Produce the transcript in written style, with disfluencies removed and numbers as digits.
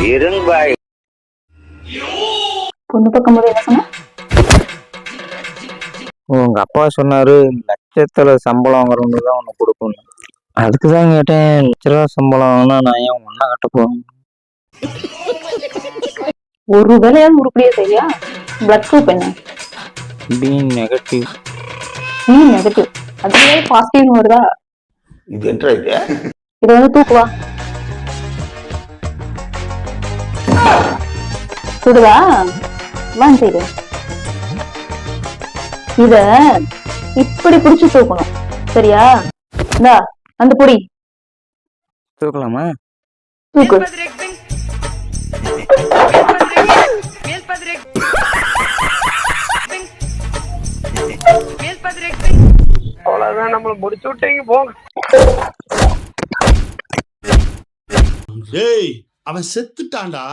இருங்பாய். பொண்ணு பார்க்கும்போது என்ன சொன்ன? உங்க அப்பா சொன்னாரு லட்சத்துல சம்பளம் வாங்குறவங்க தான் உனக்கு கொடுக்கணும். அதுக்குதான் கேட்டேன். லட்ச ரூபா சம்பளம் வாங்கினா நான் ஏன் ஒன்னா கட்ட போறேன்? ஒரு வேலையாவது உருப்படியா சரியா? பிளட் குரூப் என்ன? B negative. நீ நெகட்டிவ். அதுவே பாசிட்டிவ் வருதா? இது என்ன இது? இதை வந்து தூக்குவா. சுடுவா வாங்க செய்து. இத இப்படி புடிச்சு தூக்கணும் சரியா? இந்தா அந்த பொடி தூக்கலாமா? தூக்கு. அவ்வளவுதான், நம்மள முடிச்சு விட்டீங்க போங்க. டேய் அவன் செத்துட்டான்டா.